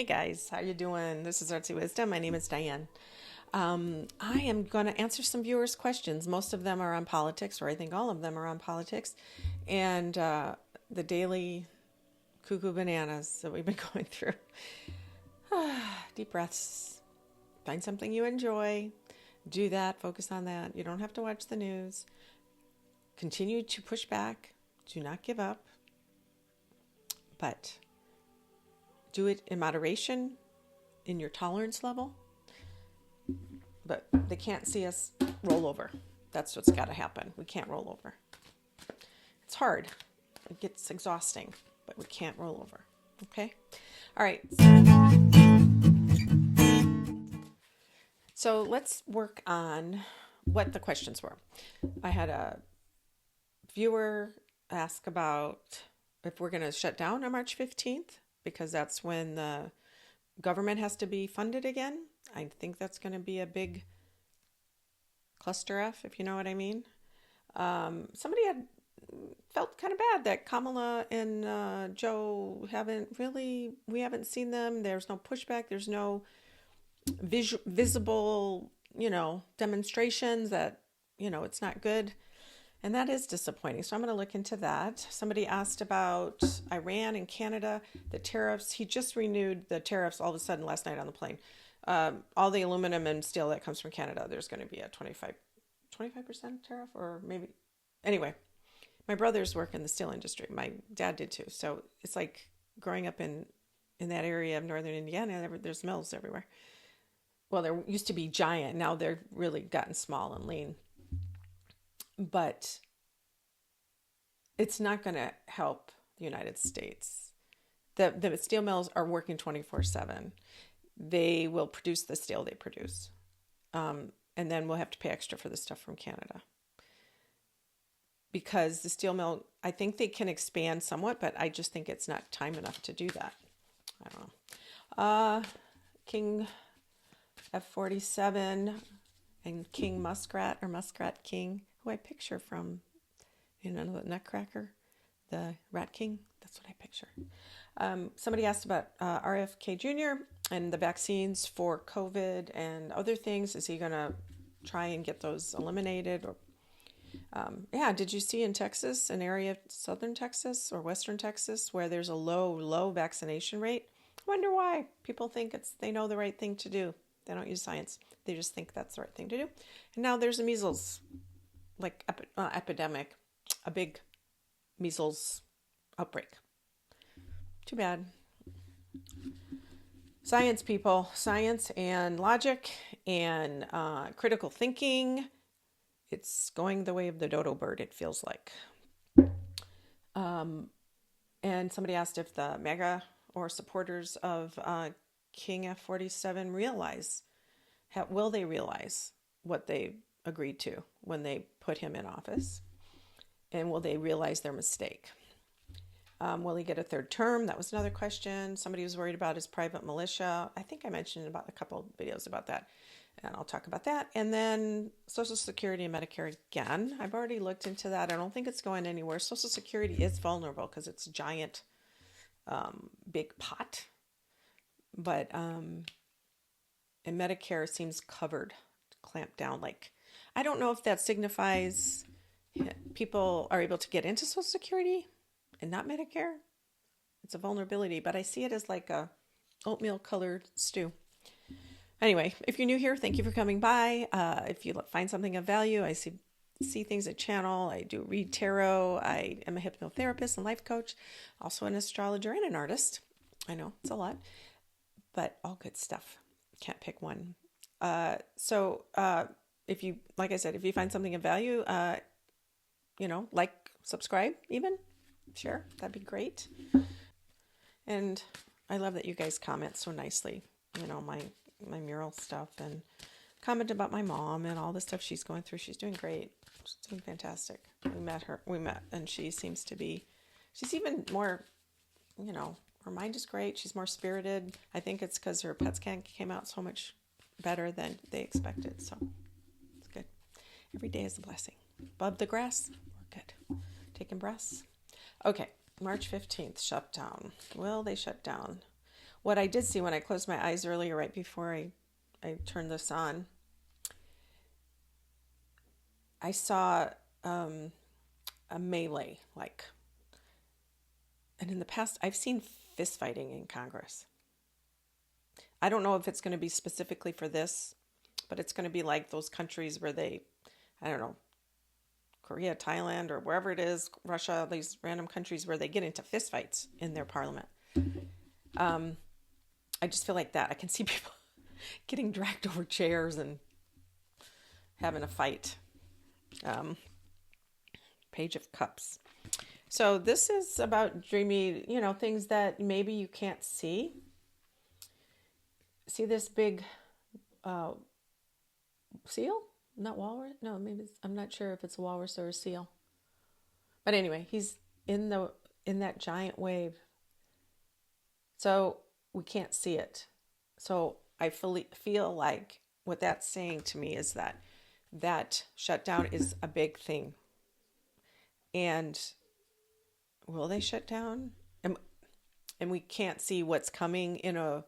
Hey guys, how you doing? This is Artsy Wisdom. My name is Diane. I am going to answer some viewers' questions. Most of them are on politics, or I think all of them are on politics, and the daily cuckoo bananas that we've been going through. Deep breaths. Find something you enjoy. Do that. Focus on that. You don't have to watch the news. Continue to push back. Do not give up. But do it in moderation, in your tolerance level. But they can't see us roll over. That's what's got to happen. We can't roll over. It's hard. It gets exhausting, but we can't roll over. Okay? All right. So let's work on what the questions were. I had a viewer ask about if we're going to shut down on March 15th, because that's when the government has to be funded again. I think that's going to be a big cluster F, if you know what I mean. Somebody had felt kind of bad that Kamala and Joe we haven't seen them. There's no pushback. There's no visible, demonstrations that, it's not good. And that is disappointing. So I'm going to look into that. Somebody asked about Iran and Canada, the tariffs. He just renewed the tariffs all of a sudden last night on the plane. All the aluminum and steel that comes from Canada, there's going to be a 25% tariff, or maybe. Anyway, my brothers work in the steel industry. My dad did too. So it's like growing up in that area of northern Indiana, there's mills everywhere. Well, there used to be giant. Now they're really gotten small and lean. But it's not going to help the United States. The steel mills are working 24/7. They will produce the steel they produce. And then we'll have to pay extra for the stuff from Canada. Because the steel mill, I think they can expand somewhat, but I just think it's not time enough to do that. I don't know. King F-47 and King Muskrat, or Muskrat King, who I picture from, the Nutcracker, the Rat King. That's what I picture. Somebody asked about RFK Jr. and the vaccines for COVID and other things. Is he going to try and get those eliminated? Or did you see in Texas, an area of southern Texas or western Texas, where there's a low vaccination rate? I wonder why. People think they know the right thing to do. They don't use science. They just think that's the right thing to do. And now there's a measles epidemic, a big measles outbreak. Too bad. Science, people, science and logic and critical thinking. It's going the way of the dodo bird, it feels like. And somebody asked if the MAGA or supporters of King F-47 will they realize what they agreed to when they put him in office? And will they realize their mistake? Will he get a third term? That was another question. Somebody was worried about his private militia. I think I mentioned about a couple of videos about that, and I'll talk about that. And then Social Security and Medicare again. I've already looked into that. I don't think it's going anywhere. Social Security is vulnerable because it's a giant, big pot. But and Medicare seems covered, clamped down. I don't know if that signifies people are able to get into Social Security and not Medicare. It's a vulnerability, but I see it as like a oatmeal colored stew. Anyway, if you're new here, thank you for coming by. If you find something of value, I see things at channel. I do read tarot. I am a hypnotherapist and life coach, also an astrologer and an artist. I know it's a lot, but all good stuff. Can't pick one. If you, like I said, if you find something of value, subscribe even, share, that'd be great. And I love that you guys comment so nicely, my mural stuff, and comment about my mom and all the stuff she's going through. She's doing great. She's doing fantastic. We met, and she's even more, her mind is great. She's more spirited. I think it's because her PET scan came out so much better than they expected. So it's good. Every day is a blessing. Above the grass, we're good. Taking breaths. Okay, March 15th, shutdown. Will they shut down? What I did see when I closed my eyes earlier, right before I turned this on, I saw a melee, like, and in the past, I've seen fist fighting in Congress. I don't know if it's going to be specifically for this, but it's going to be like those countries where they, I don't know, Korea, Thailand, or wherever it is, Russia, these random countries where they get into fistfights in their parliament. I just feel like that. I can see people getting dragged over chairs and having a fight. Page of Cups. So this is about dreamy, things that maybe you can't see. See this big seal? Not walrus? No, maybe I'm not sure if it's a walrus or a seal. But anyway, he's in that giant wave. So we can't see it. So I feel like what that's saying to me is that shutdown is a big thing. And will they shut down? And we can't see what's coming in a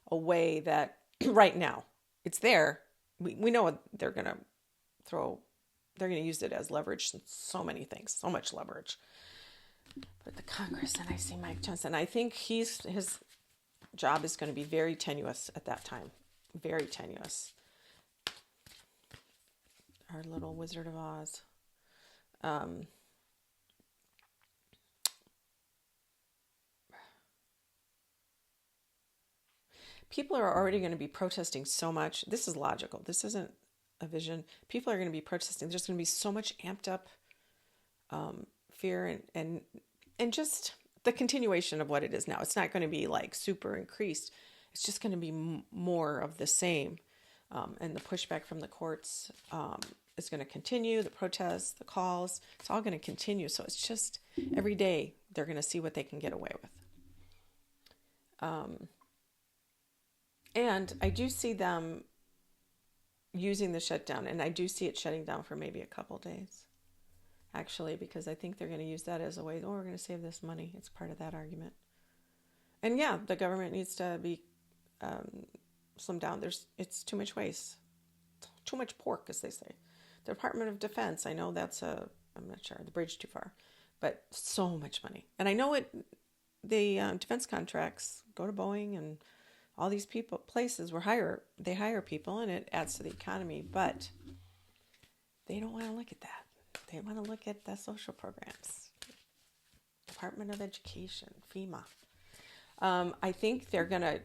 way that right now it's there. We know they're going to use it as leverage in so many things, so much leverage. But the Congress, and I see Mike Johnson, I think his job is going to be very tenuous at that time. Very tenuous. Our little Wizard of Oz. People are already going to be protesting so much. This is logical. This isn't a vision. People are going to be protesting. There's going to be so much amped up fear and just the continuation of what it is now. It's not going to be like super increased. It's just going to be more of the same. And the pushback from the courts is going to continue. The protests, the calls, it's all going to continue. So it's just every day they're going to see what they can get away with. And I do see them using the shutdown, and I do see it shutting down for maybe a couple days, actually, because I think they're going to use that as a way, we're going to save this money. It's part of that argument. And yeah, the government needs to be slimmed down. It's too much waste, too much pork, as they say. The Department of Defense, I know I'm not sure, the bridge too far, but so much money. And I know the defense contracts go to Boeing and all these places they hire people, and it adds to the economy, but they don't want to look at that. They want to look at the social programs, Department of Education, FEMA. I think they're going to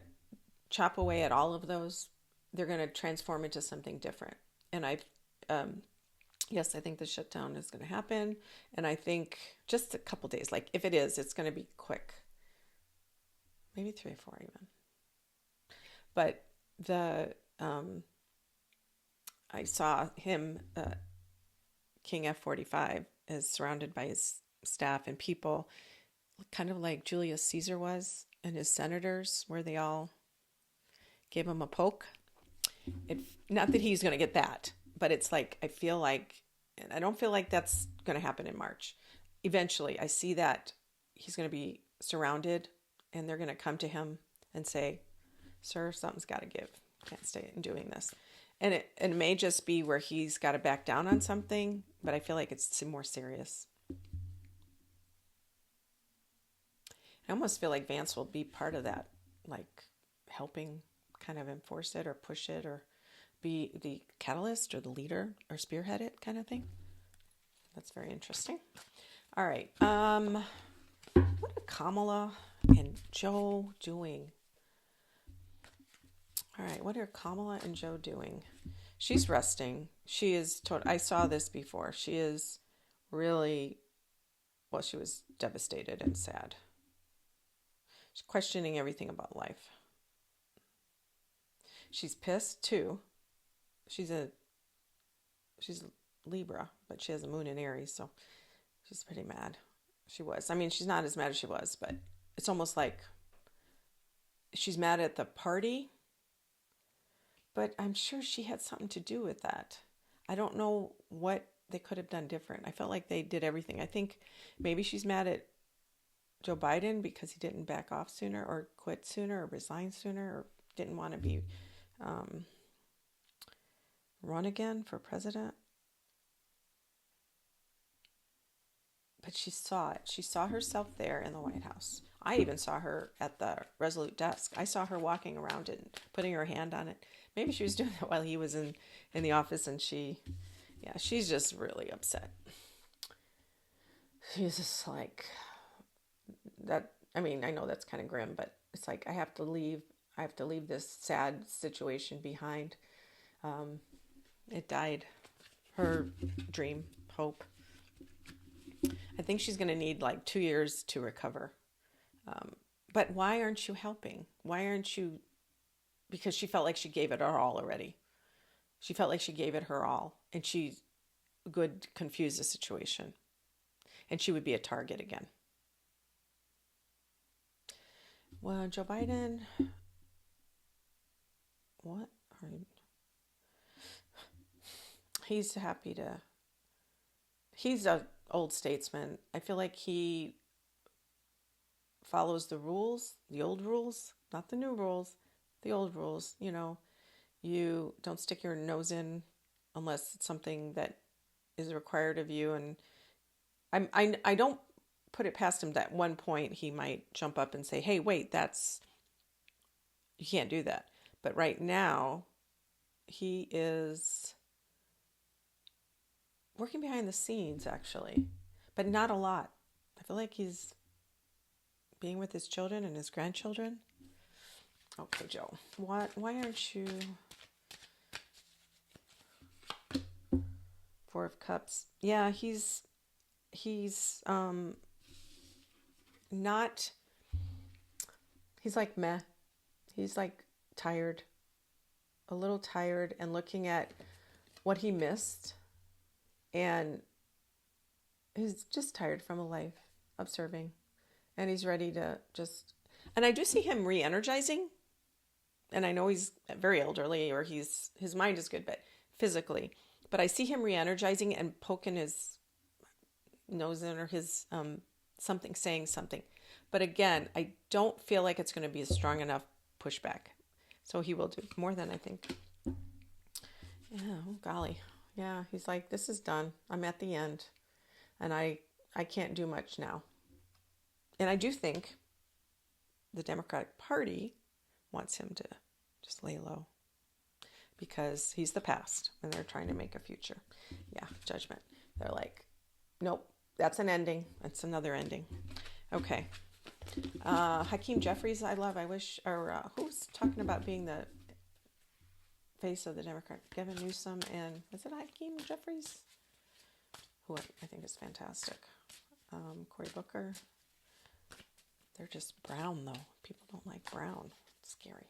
chop away at all of those. They're going to transform into something different. And yes, I think the shutdown is going to happen. And I think just a couple days, like if it is, it's going to be quick. Maybe 3 or 4 even. But I saw him, King F45, is surrounded by his staff and people, kind of like Julius Caesar was, and his senators, where they all gave him a poke. Not that he's going to get that, but it's like, I feel like, and I don't feel like that's going to happen in March. Eventually, I see that he's going to be surrounded, and they're going to come to him and say, sir, something's got to give. Can't stay in doing this. And it may just be where he's got to back down on something, but I feel like it's more serious. I almost feel like Vance will be part of that, like helping kind of enforce it or push it or be the catalyst or the leader or spearhead it kind of thing. That's very interesting. All right. What are Kamala and Joe doing? All right, what are Kamala and Joe doing? She's resting. She is I saw this before. She is really, she was devastated and sad. She's questioning everything about life. She's pissed too. She's Libra, but she has a moon in Aries, so she's pretty mad. She was. I mean, she's not as mad as she was, but it's almost like she's mad at the party. But I'm sure she had something to do with that. I don't know what they could have done different. I felt like they did everything. I think maybe she's mad at Joe Biden because he didn't back off sooner or quit sooner or resign sooner or didn't want to be run again for president. But she saw it. She saw herself there in the White House. I even saw her at the Resolute desk. I saw her walking around it and putting her hand on it. Maybe she was doing that while he was in the office, and she's just really upset. She's just like that. I mean, I know that's kind of grim, but it's like I have to leave this sad situation behind. It died. Her dream, hope. I think she's going to need like 2 years to recover. But why aren't you helping? Why aren't you? Because she felt like she gave it her all already. She felt like she gave it her all, and she could confuse the situation, and she would be a target again. Well, Joe Biden, what are you? He's happy to. He's a old statesman. I feel like he follows the rules, the old rules, not the new rules, the old rules. You know, you don't stick your nose in unless it's something that is required of you. And I don't put it past him that at one point he might jump up and say, hey, wait, you can't do that. But right now, he is working behind the scenes, actually, but not a lot. I feel like he's being with his children and his grandchildren. Okay, Joe, why aren't you? Four of Cups. Yeah, he's not. He's like meh. He's like tired, a little tired, and looking at what he missed. And he's just tired from a life of serving. And he's ready to just... And I do see him re-energizing. And I know he's very elderly, or his mind is good, but physically. But I see him re-energizing and poking his nose in, or his something, saying something. But again, I don't feel like it's going to be a strong enough pushback. So he will do more than I think. Yeah, oh golly. Yeah, he's like, this is done. I'm at the end. And I can't do much now. And I do think the Democratic Party wants him to just lay low. Because he's the past. And they're trying to make a future. Yeah, judgment. They're like, nope, that's an ending. That's another ending. Okay. Hakeem Jeffries, I wish, or who's talking about being the face of the Democrat? Gavin Newsom and, is it Hakeem Jeffries? Who I think is fantastic. Cory Booker. They're just brown, though. People don't like brown. It's scary.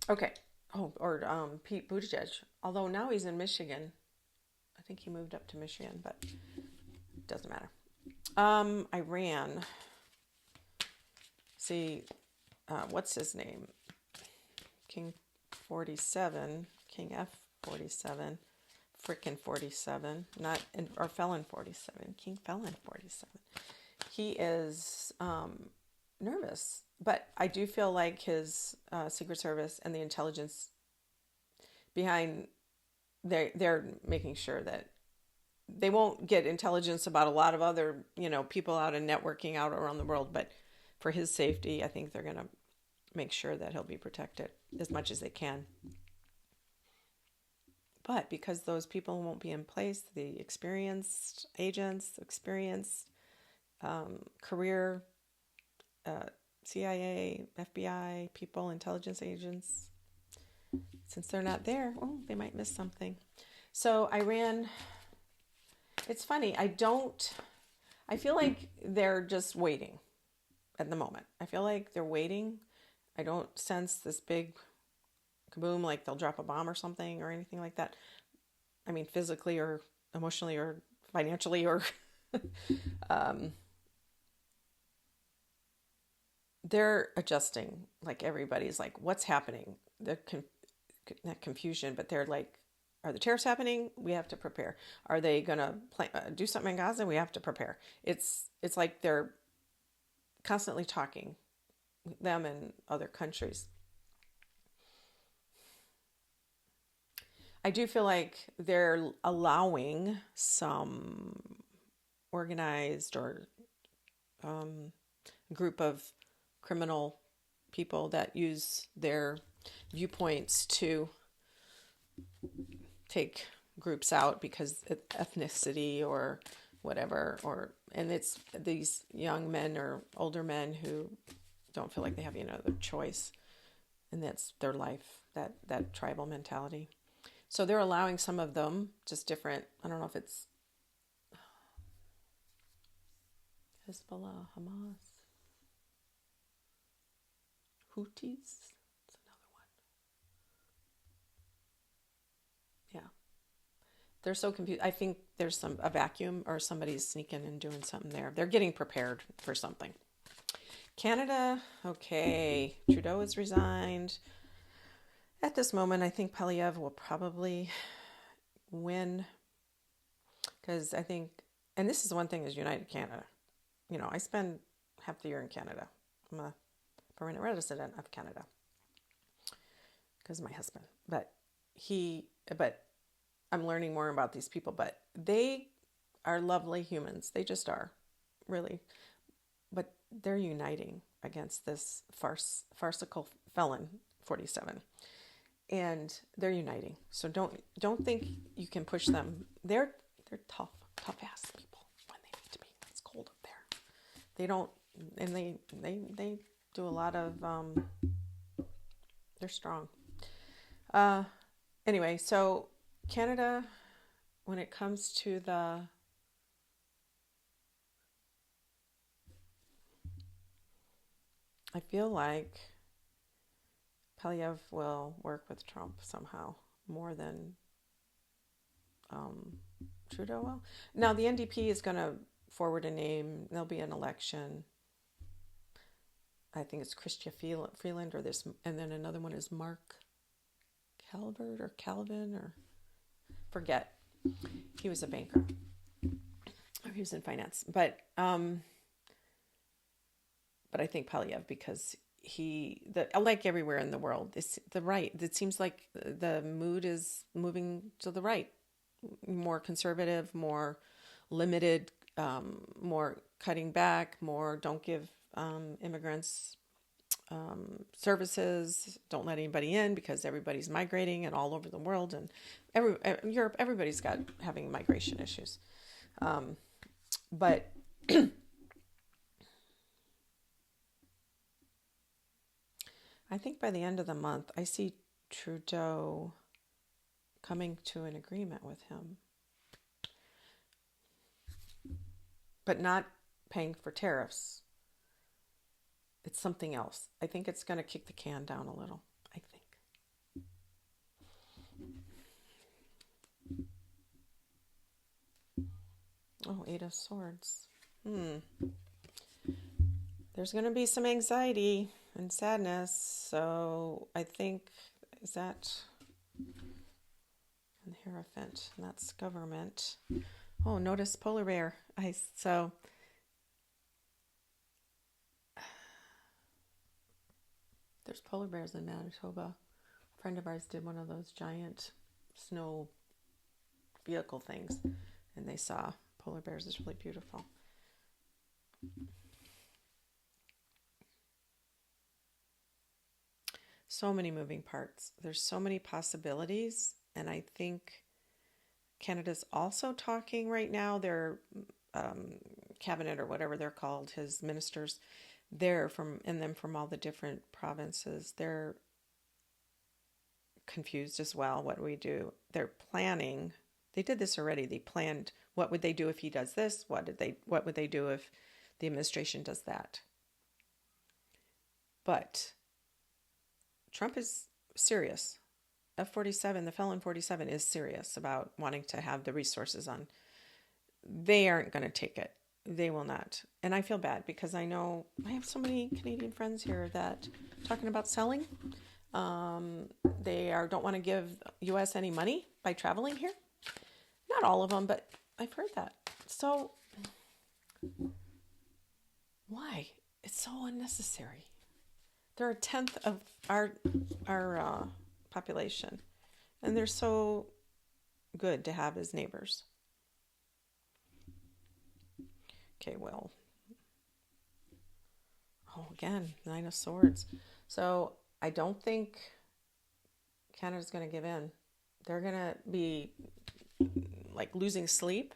Okay. Oh, or Pete Buttigieg. Although now he's in Michigan. I think he moved up to Michigan, but it doesn't matter. Iran. See, what's his name? King 47, King F47, frickin' 47, or Felon 47, King Felon 47. He is nervous, but I do feel like his Secret Service and the intelligence behind, they're making sure that they won't get intelligence about a lot of other, people out and networking out around the world, but for his safety, I think they're going to make sure that he'll be protected as much as they can. But because those people won't be in place, the experienced agents, career, CIA, FBI, people, intelligence agents, since they're not there, they might miss something. So Iran, it's funny. I feel like they're just waiting at the moment. I feel like they're waiting. I don't sense this big kaboom, like they'll drop a bomb or something or anything like that. I mean, physically or emotionally or financially or... they're adjusting, like everybody's like, what's happening? Not confusion, but they're like, are the tariffs happening? We have to prepare. Are they going to do something in Gaza? We have to prepare. It's like they're constantly talking, them and other countries. I do feel like they're allowing some organized or group of criminal people that use their viewpoints to take groups out because of ethnicity or whatever, and it's these young men or older men who don't feel like they have any other choice, and that's their life, that tribal mentality. So they're allowing some of them, just different, I don't know if it's Hezbollah, Hamas, Houthis, it's another one. Yeah. They're so confused. I think there's a vacuum or somebody's sneaking and doing something there. They're getting prepared for something. Canada, okay. Trudeau has resigned. At this moment, I think Poilievre will probably win. Because I think, and this is one thing, is United Canada. You know, I spend half the year in Canada. I'm a permanent resident of Canada because of my husband. But I'm learning more about these people. But they are lovely humans. They just are, really. But they're uniting against this farcical felon, 47. And they're uniting. So don't think you can push them. They're tough ass people when they need to be. It's cold up there. They don't, and they do a lot of they're strong. Anyway, so Canada, when it comes to I feel like Poilievre will work with Trump somehow more than Trudeau will. Now, the NDP is going to forward a name. There'll be an election. I think it's Chrystia Freeland or this, and then another one is Mark Calvert or Calvin or forget. He was a banker. Or he was in finance. But I think Poilievre, because like everywhere in the world, it's the right. It seems like the mood is moving to the right, more conservative, more limited, more cutting back, more don't give immigrants services, don't let anybody in because everybody's migrating and all over the world, and Europe, everybody's having migration issues, but. I think by the end of the month, I see Trudeau coming to an agreement with him. But not paying for tariffs. It's something else. I think it's going to kick the can down a little, I think. Oh, Eight of Swords. There's going to be some anxiety and sadness, so I think, is that the Hierophant? And that's government. Oh, notice polar bear. So there's polar bears in Manitoba. A friend of ours did one of those giant snow vehicle things, and they saw polar bears. It's really beautiful. So many moving parts. There's so many possibilities, and I think Canada's also talking right now. Their cabinet or whatever they're called, his ministers, they're from all the different provinces. They're confused as well. What do we do? They're planning. They did this already. They planned what would they do if he does this? What would they do if the administration does that? But Trump is serious. F-47, the felon 47 is serious about wanting to have the resources on. They aren't going to take it. They will not. And I feel bad because I know I have so many Canadian friends here that talking about selling. They don't want to give U.S. any money by traveling here. Not all of them, but I've heard that. So why? It's so unnecessary. They're a tenth of our population, and they're so good to have as neighbors. Okay, well, again, Nine of Swords. So I don't think Canada's going to give in. They're going to be like losing sleep.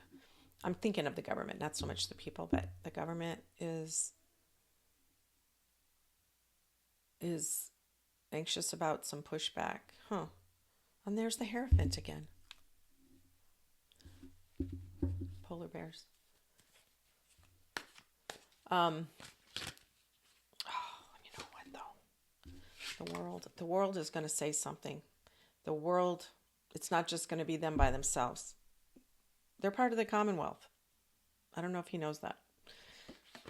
I'm thinking of the government, not so much the people, but the government is anxious about some pushback. And there's the Hierophant again. Polar bears. You know what though? The world is going to say something. The world, it's not just going to be them by themselves. They're part of the Commonwealth. I don't know if he knows that,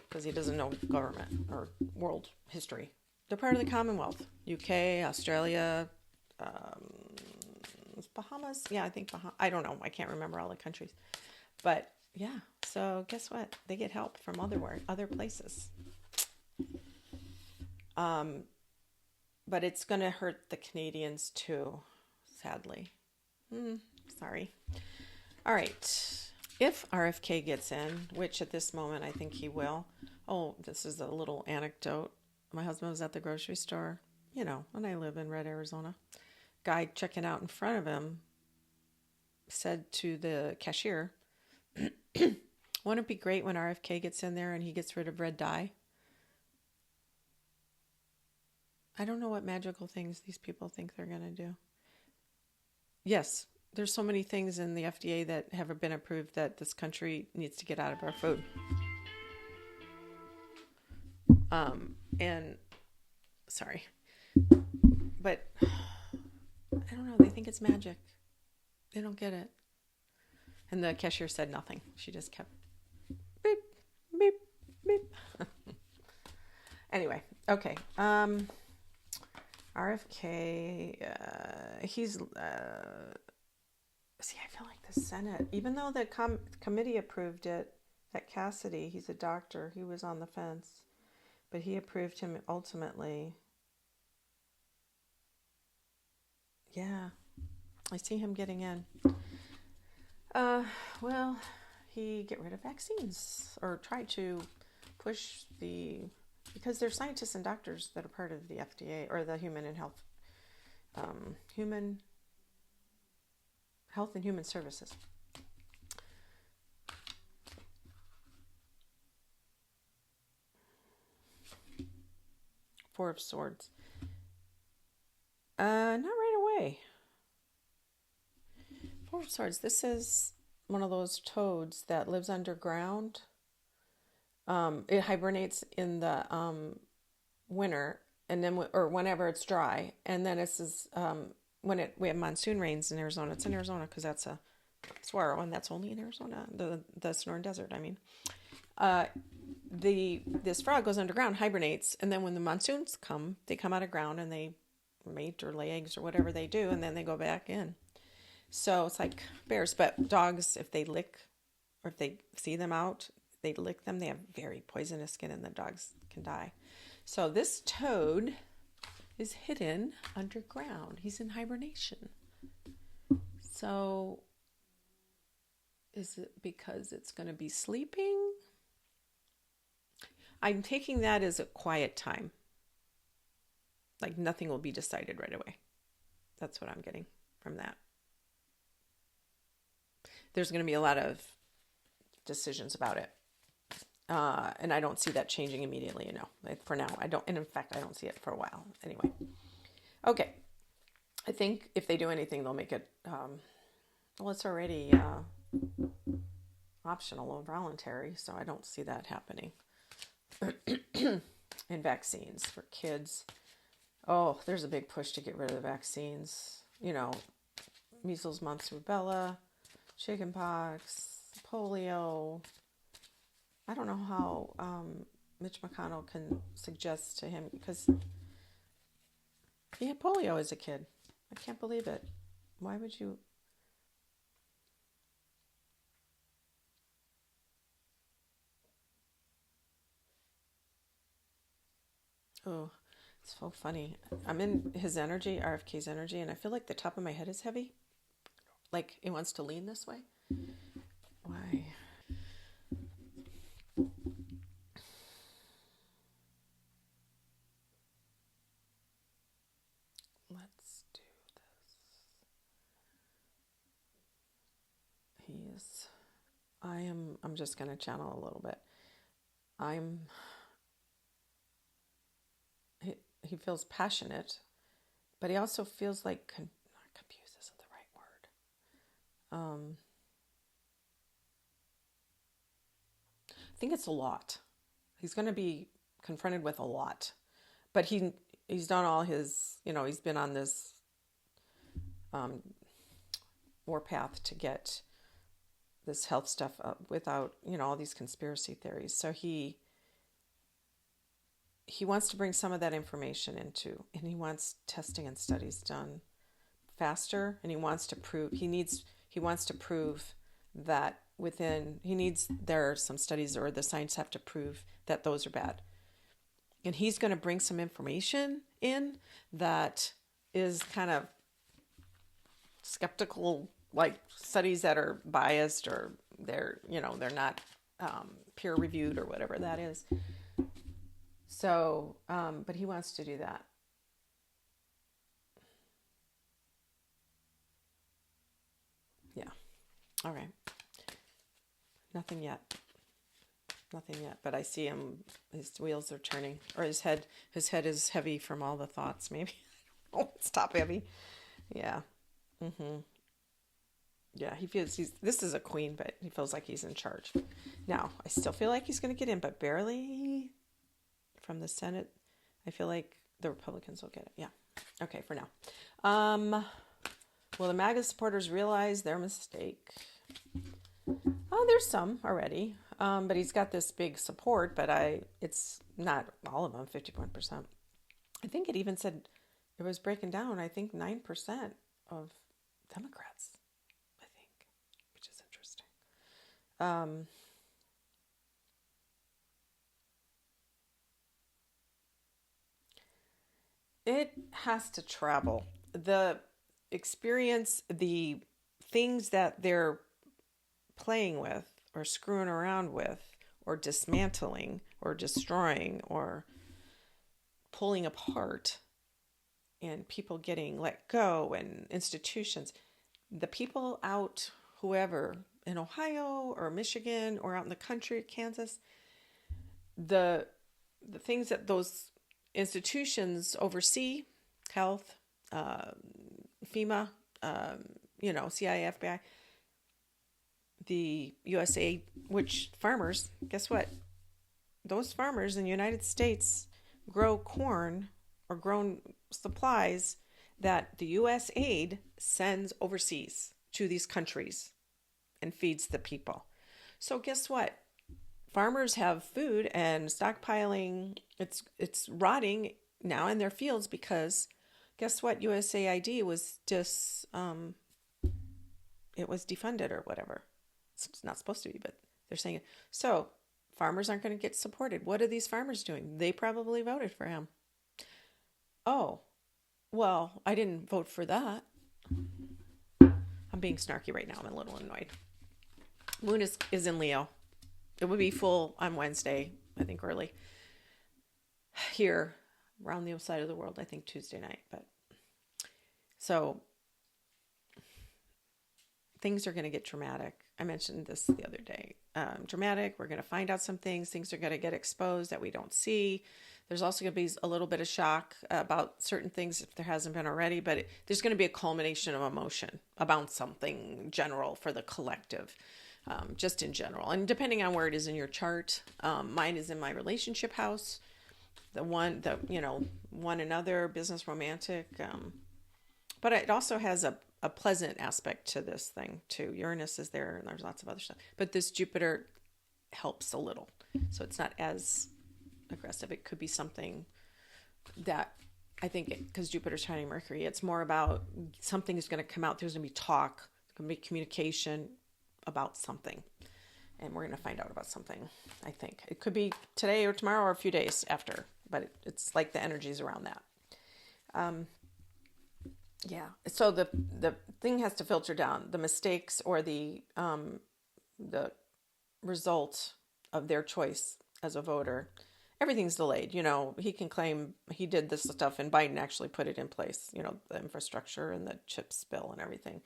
because he doesn't know government or world history. They're part of the Commonwealth. UK, Australia, Bahamas. Yeah, I think Bahamas. I don't know. I can't remember all the countries. But yeah, so guess what? They get help from other places. But it's going to hurt the Canadians too, sadly. Sorry. All right. If RFK gets in, which at this moment I think he will. Oh, this is a little anecdote. My husband was at the grocery store, and I live in Red, Arizona. Guy checking out in front of him said to the cashier, wouldn't it be great when RFK gets in there and he gets rid of red dye? I don't know what magical things these people think they're going to do. Yes, there's so many things in the FDA that have been approved that this country needs to get out of our food. And sorry, but I don't know. They think it's magic. They don't get it. And the cashier said nothing. She just kept beep, beep, beep. Anyway, okay. RFK, he's, see, I feel like the Senate, even though the committee approved it, that Cassidy, he's a doctor, he was on the fence, but he approved him ultimately. Yeah, I see him getting in. Well, he get rid of vaccines, or try to push because there's scientists and doctors that are part of the FDA, or the Human Health and Human Services. Four of Swords. Not right away. Four of Swords. This is one of those toads that lives underground. It hibernates in the winter, and then whenever it's dry, and then this is when we have monsoon rains in Arizona. It's in Arizona because that's a saguaro, and that's only in Arizona, the Sonoran Desert. I mean, this frog goes underground, hibernates, and then when the monsoons come, they come out of ground and they mate or lay eggs or whatever they do, and then they go back in. So it's like bears, but dogs, if they lick or if they see them out, they lick them, they have very poisonous skin and the dogs can die. So this toad is hidden underground. He's in hibernation. So is it because it's going to be sleeping? I'm taking that as a quiet time. Like nothing will be decided right away. That's what I'm getting from that. There's going to be a lot of decisions about it. And I don't see that changing immediately, for now. I don't, and in fact, I don't see it for a while. Anyway. Okay. I think if they do anything, they'll make it, it's already optional or voluntary, so I don't see that happening. And vaccines for kids. Oh, there's a big push to get rid of the vaccines. Measles, mumps, rubella, chickenpox, polio. I don't know how Mitch McConnell can suggest to him, because he had polio as a kid. I can't believe it. Why would you? Oh, it's so funny. I'm in his energy, RFK's energy, and I feel like the top of my head is heavy. Like it wants to lean this way. Why? Let's do this. I'm just going to channel a little bit. He feels passionate, but he also feels like, confused isn't the right word. I think it's a lot. He's going to be confronted with a lot, but he's done all his, he's been on this warpath to get this health stuff up without, all these conspiracy theories. So he wants to bring some of that information into, and he wants testing and studies done faster, and he wants to prove that there are some studies or the science have to prove that those are bad. And he's going to bring some information in that is kind of skeptical, like studies that are biased or they're not peer reviewed or whatever that is. So, but he wants to do that. Yeah. All right. Nothing yet. But I see him, his wheels are turning, or his head is heavy from all the thoughts, maybe. Oh, it's top heavy. Yeah. Yeah, he feels this is a queen, but he feels like he's in charge. Now, I still feel like he's going to get in, but barely. From the Senate, I feel like the Republicans will get it. Yeah. Okay, for now. Will the MAGA supporters realize their mistake? Oh, there's some already. But he's got this big support, but it's not all of them, 51%. I think it even said, it was breaking down, I think 9% of Democrats, I think, which is interesting. It has to travel. The experience, the things that they're playing with or screwing around with or dismantling or destroying or pulling apart and people getting let go and institutions, the people out, whoever, in Ohio or Michigan or out in the country, Kansas, the things that those institutions oversee, health, FEMA, CIA, FBI, the USA, which farmers, guess what? Those farmers in the United States grow corn or grown supplies that the US aid sends overseas to these countries and feeds the people. So guess what? Farmers have food and stockpiling. It's rotting now in their fields because guess what? USAID was it was defunded or whatever. It's not supposed to be, but they're saying it. So farmers aren't going to get supported. What are these farmers doing? They probably voted for him. Oh, well, I didn't vote for that. I'm being snarky right now. I'm a little annoyed. Moon is in Leo. It would be full on Wednesday, I think early. Here, around the other side of the world, I think Tuesday night. But so things are going to get dramatic. I mentioned this the other day. Dramatic. We're going to find out some things. Things are going to get exposed that we don't see. There's also going to be a little bit of shock about certain things if there hasn't been already. But there's going to be a culmination of emotion about something general for the collective. Just in general. And depending on where it is in your chart, mine is in my relationship house, one another, business, romantic. But it also has a pleasant aspect to this thing too. Uranus is there and there's lots of other stuff. But this Jupiter helps a little. So it's not as aggressive. It could be something that I think, because Jupiter's trining Mercury, it's more about something is going to come out. There's going to be talk. There's going to be communication about something, and we're going to find out about something. I think it could be today or tomorrow or a few days after, but it's like the energies around that. Yeah. So the thing has to filter down the mistakes or the result of their choice as a voter. Everything's delayed. He can claim he did this stuff and Biden actually put it in place, the infrastructure and the chips bill and everything.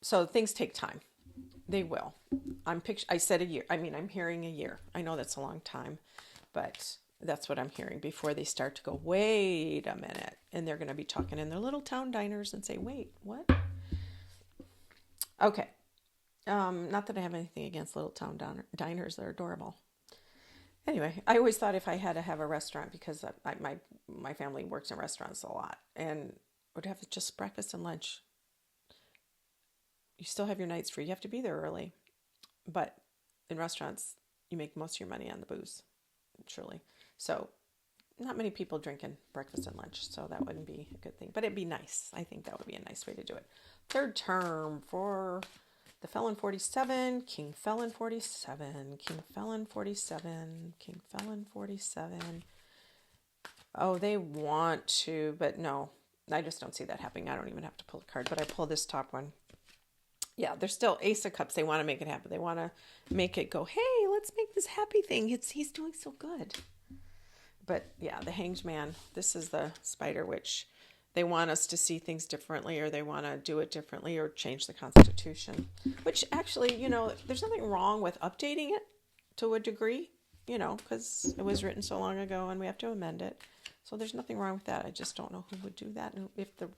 So things take time. They will. I said a year. I mean, I'm hearing a year. I know that's a long time, but that's what I'm hearing before they start to go, wait a minute. And they're going to be talking in their little town diners and say, wait, what? Okay. Not that I have anything against little town diners. They're adorable. Anyway, I always thought if I had to have a restaurant, because my family works in restaurants a lot, and would have just breakfast and lunch. You still have your nights free. You have to be there early. But in restaurants, you make most of your money on the booze, truly. So not many people drinking breakfast and lunch, so that wouldn't be a good thing. But it'd be nice. I think that would be a nice way to do it. Third term for the Felon 47, King Felon 47, King Felon 47, King Felon 47. Oh, they want to, but no. I just don't see that happening. I don't even have to pull a card, but I pull this top one. Yeah, they're still Ace of Cups. They want to make it happen. They want to make it go, hey, let's make this happy thing. He's doing so good. But yeah, the Hanged Man. This is the Spider Witch. They want us to see things differently, or they want to do it differently, or change the Constitution. Which actually, there's nothing wrong with updating it to a degree, because it was written so long ago and we have to amend it. So there's nothing wrong with that. I just don't know who would do that. And if the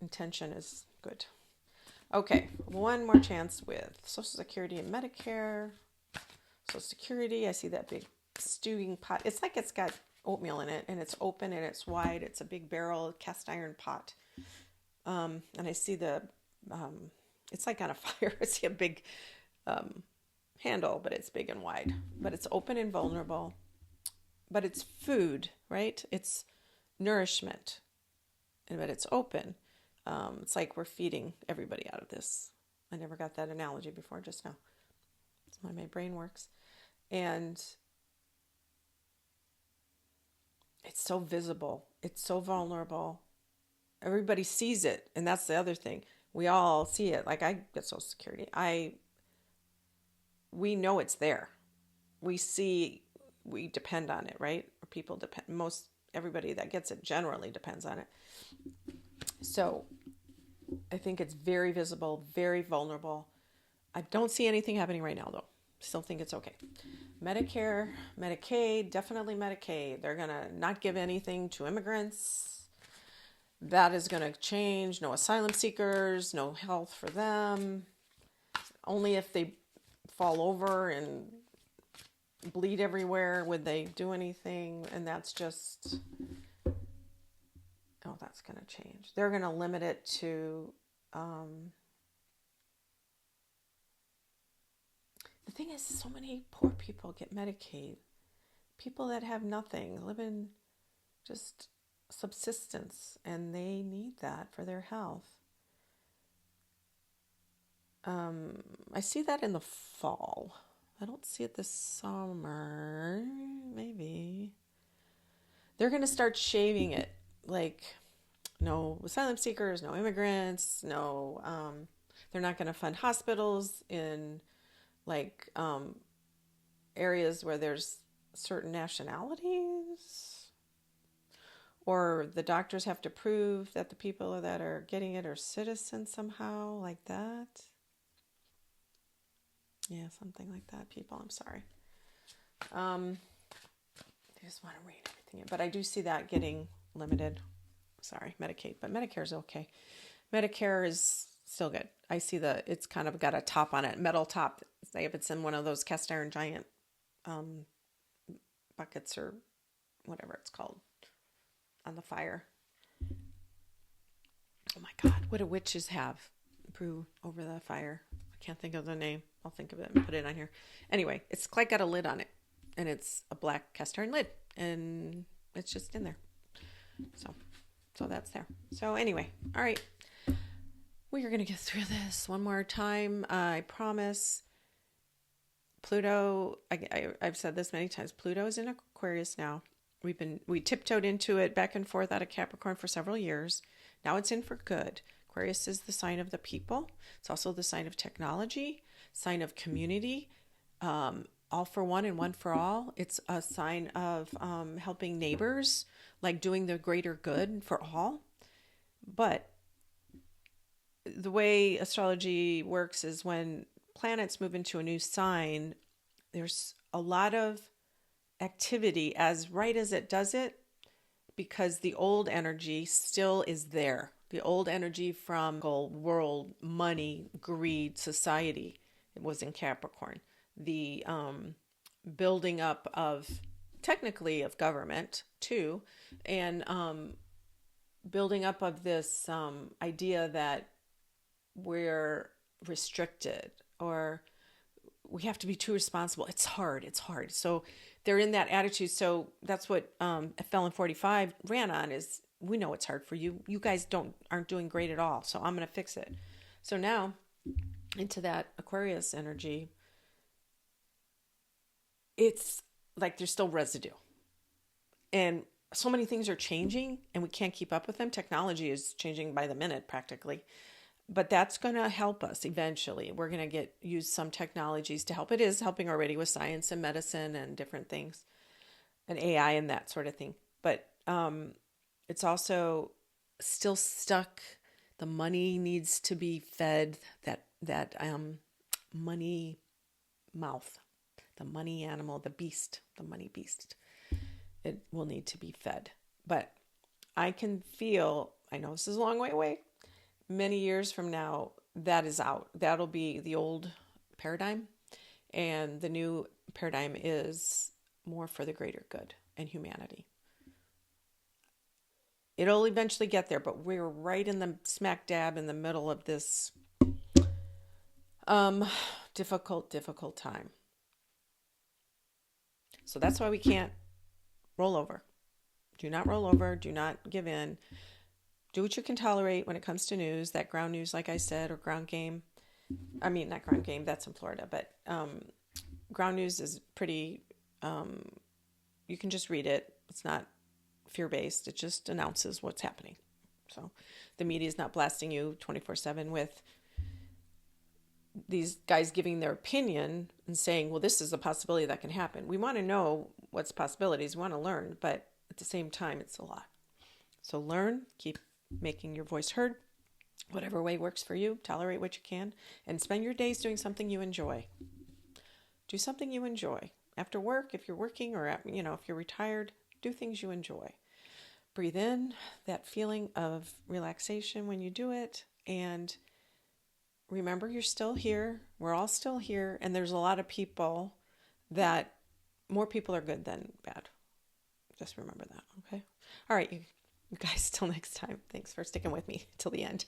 intention is good. Okay, one more chance with Social Security and Medicare. Social Security, I see that big stewing pot. It's like it's got oatmeal in it, and it's open and it's wide. It's a big barrel cast iron pot. And I see it's like on a fire. I see a big handle, but it's big and wide. But it's open and vulnerable. But it's food, right? It's nourishment. But it's open. It's like we're feeding everybody out of this. I never got that analogy before, just now. That's why my brain works. And it's so visible. It's so vulnerable. Everybody sees it. And that's the other thing. We all see it. Like I get Social Security. We know it's there. We depend on it, right? Or people depend. Everybody that gets it generally depends on it. So I think it's very visible, very vulnerable. I don't see anything happening right now, though. Still think it's okay. Medicare, Medicaid, definitely Medicaid. They're going to not give anything to immigrants. That is going to change. No asylum seekers, no health for them. Only if they fall over and bleed everywhere would they do anything. And that's just... Oh, that's going to change. They're going to limit it to... The thing is, so many poor people get Medicaid. People that have nothing, live in just subsistence, and they need that for their health. I see that in the fall. I don't see it this summer. Maybe. They're going to start shaving it. Like, no asylum seekers, no immigrants, no... they're not going to fund hospitals in... like areas where there's certain nationalities, or the doctors have to prove that the people that are getting it are citizens somehow, like that. Yeah, something like that, people. I'm sorry. I just want to read everything in, but I do see that getting limited. Sorry, Medicaid, but Medicare is okay. Medicare is still good. I see it's kind of got a top on it, metal top. Say if it's in one of those cast iron giant buckets or whatever it's called on the fire. Oh my God, what do witches have? Brew over the fire. I can't think of the name. I'll think of it and put it on here. Anyway, it's like got a lid on it, and it's a black cast iron lid, and it's just in there. So that's there. So anyway, all right. We are going to get through this one more time. I promise. Pluto, I've said this many times, Pluto is in Aquarius now. We tiptoed into it back and forth out of Capricorn for several years. Now it's in for good. Aquarius is the sign of the people. It's also the sign of technology, sign of community, all for one and one for all. It's a sign of helping neighbors, like doing the greater good for all. But the way astrology works is when planets move into a new sign, there's a lot of activity as right as it does it, because the old energy still is there. The old energy from world, money, greed, society, it was in Capricorn. The building up of, technically, of government too, and building up of this idea that we're restricted or we have to be too responsible. It's hard. So they're in that attitude. So that's what Felon 45 ran on is, we know it's hard for you. You guys aren't doing great at all. So I'm going to fix it. So now into that Aquarius energy, it's like there's still residue. And so many things are changing and we can't keep up with them. Technology is changing by the minute practically. But that's going to help us eventually. We're going to use some technologies to help. It is helping already with science and medicine and different things, and AI and that sort of thing. But it's also still stuck. The money needs to be fed. That money mouth, the money animal, the beast, the money beast. It will need to be fed. But I can feel. I know this is a long way away. Many years from now, that is out. That'll be the old paradigm. And the new paradigm is more for the greater good and humanity. It'll eventually get there, but we're right in the smack dab in the middle of this difficult time. So that's why we can't roll over. Do not roll over. Do not give in. Do what you can tolerate when it comes to news, that ground news, like I said, or ground game. I mean, not ground game, that's in Florida, but ground news is pretty, you can just read it. It's not fear-based. It just announces what's happening. So the media is not blasting you 24/7 with these guys giving their opinion and saying, well, this is a possibility that can happen. We want to know what's possibilities. We want to learn, but at the same time, it's a lot. So learn, keep making your voice heard, whatever way works for you. Tolerate what you can, and spend your days doing something you enjoy. Do something you enjoy. After work, if you're working, or if you're retired, do things you enjoy. Breathe in that feeling of relaxation when you do it, and remember you're still here. We're all still here, and there's a lot of people that more people are good than bad. Just remember that, okay? All right, you guys, till next time. Thanks for sticking with me till the end.